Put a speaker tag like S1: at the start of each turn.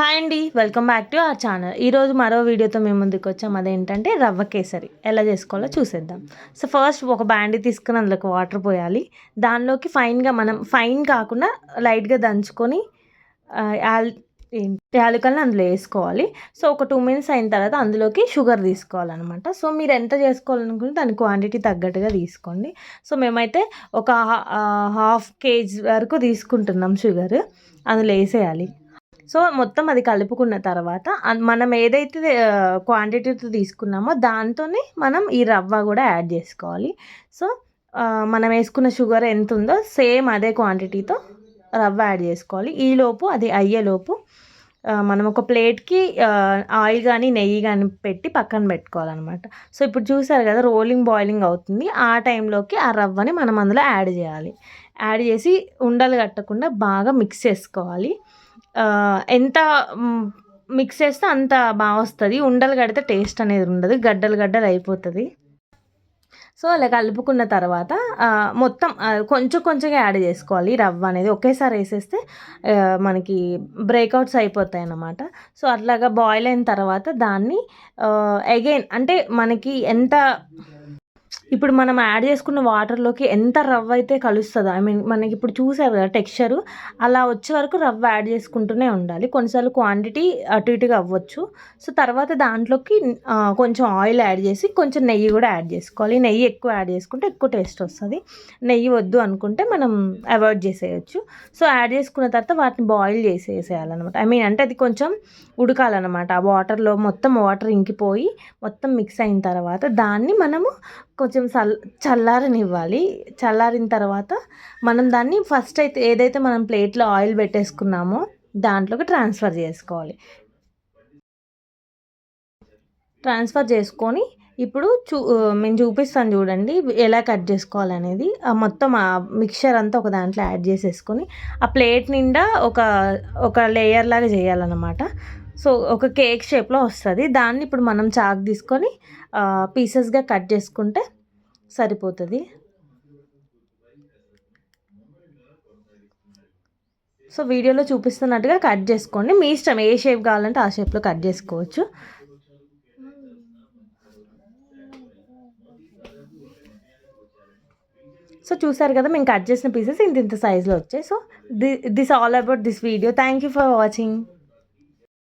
S1: Hi అండి, welcome back to our channel. ఈరోజు మరో వీడియోతో మేము ముందుకు వచ్చాం. అదేంటంటే రవ్వ కేసరి ఎలా చేసుకోవాలో చూసేద్దాం. సో ఫస్ట్ ఒక బాండీ తీసుకుని అందులోకి వాటర్ పోయాలి. దానిలోకి మనం ఫైన్ కాకుండా లైట్గా దంచుకొని యాలకులను అందులో వేసుకోవాలి. సో ఒక 2 మినిట్స్ అయిన తర్వాత అందులోకి షుగర్ తీసుకోవాలన్నమాట. సో మీరు ఎంత చేసుకోవాలనుకుంటే దాని క్వాంటిటీ తగ్గట్టుగా తీసుకోండి. సో మేమైతే ఒక హాఫ్ కేజీ వరకు తీసుకుంటున్నాం షుగర్. అందులో వేసేయాలి. సో మొత్తం అది కలుపుకున్న తర్వాత మనం ఏదైతే క్వాంటిటీతో తీసుకున్నామో దాంతోనే మనం ఈ రవ్వ కూడా యాడ్ చేసుకోవాలి. సో మనం వేసుకున్న షుగర్ ఎంత ఉందో సేమ్ అదే క్వాంటిటీతో రవ్వ యాడ్ చేసుకోవాలి. ఈలోపు అది అయ్యేలోపు మనం ఒక ప్లేట్కి ఆయిల్ కానీ నెయ్యి కానీ పెట్టి పక్కన పెట్టుకోవాలన్నమాట. సో ఇప్పుడు చూసారు కదా, బాయిలింగ్ అవుతుంది. ఆ టైంలోకి ఆ రవ్వని మనం అందులో యాడ్ చేయాలి. యాడ్ చేసి ఉండలు కట్టకుండా బాగా మిక్స్ చేసుకోవాలి. ఎంత మిక్స్ చేస్తే అంత బాగా వస్తుంది. ఉండలు కడితే టేస్ట్ అనేది ఉండదు, గడ్డలు అయిపోతుంది. సో అలా కలుపుకున్న తర్వాత మొత్తం కొంచెం కొంచెంగా యాడ్ చేసుకోవాలి. రవ్వ అనేది ఒకేసారి వేసేస్తే మనకి బ్రేక్అవుట్స్ అయిపోతాయి అన్నమాట. సో అట్లాగా బాయిల్ అయిన తర్వాత దాన్ని అగైన్ అంటే మనకి ఎంత ఇప్పుడు మనం యాడ్ చేసుకున్న వాటర్లోకి ఎంత రవ్వ అయితే కలుస్తుందో, మనకి ఇప్పుడు చూసారు కదా టెక్స్చరు, అలా వచ్చే వరకు రవ్వ యాడ్ చేసుకుంటూనే ఉండాలి. కొన్నిసార్లు క్వాంటిటీ అటు ఇటుగా అవ్వచ్చు. సో తర్వాత దాంట్లోకి కొంచెం ఆయిల్ యాడ్ చేసి కొంచెం నెయ్యి కూడా యాడ్ చేసుకోవాలి. నెయ్యి ఎక్కువ యాడ్ చేసుకుంటే ఎక్కువ టేస్ట్ వస్తుంది. నెయ్యి వద్దు అనుకుంటే మనం అవాయిడ్ చేసేయచ్చు. సో యాడ్ చేసుకున్న తర్వాత వాటిని బాయిల్ చేసేయాలన్నమాట. అంటే అది కొంచెం ఉడకాలన్నమాట. ఆ వాటర్లో మొత్తం వాటర్ ఇంకిపోయి మొత్తం మిక్స్ అయిన తర్వాత దాన్ని మనము కొంచెం చల్లారనివ్వాలి. చల్లారిన తర్వాత మనం దాన్ని ఫస్ట్ అయితే ఏదైతే మనం ప్లేట్లో ఆయిల్ పెట్టేసుకున్నామో దాంట్లోకి ట్రాన్స్ఫర్ చేసుకోవాలి. ట్రాన్స్ఫర్ చేసుకొని ఇప్పుడు నేను చూపిస్తాను చూడండి ఎలా కట్ చేసుకోవాలనేది. మొత్తం ఆ మిక్చర్ అంతా ఒక దాంట్లో యాడ్ చేసేసుకొని ఆ ప్లేట్ నిండా ఒక లేయర్ లాగా చేయాలన్నమాట. సో ఒక కేక్ షేప్లో వస్తుంది. దాన్ని ఇప్పుడు మనం చాక్ తీసుకొని పీసెస్గా కట్ చేసుకుంటే సరిపోతుంది. సో వీడియోలో చూపిస్తున్నట్టుగా కట్ చేసుకోండి. మీ ఇష్టం, ఏ షేప్ కావాలంటే ఆ షేప్లో కట్ చేసుకోవచ్చు. సో చూసారు కదా, మేము కట్ చేసిన పీసెస్ ఇంత సైజులో వచ్చాయి. So this all about this video. Thank you for watching.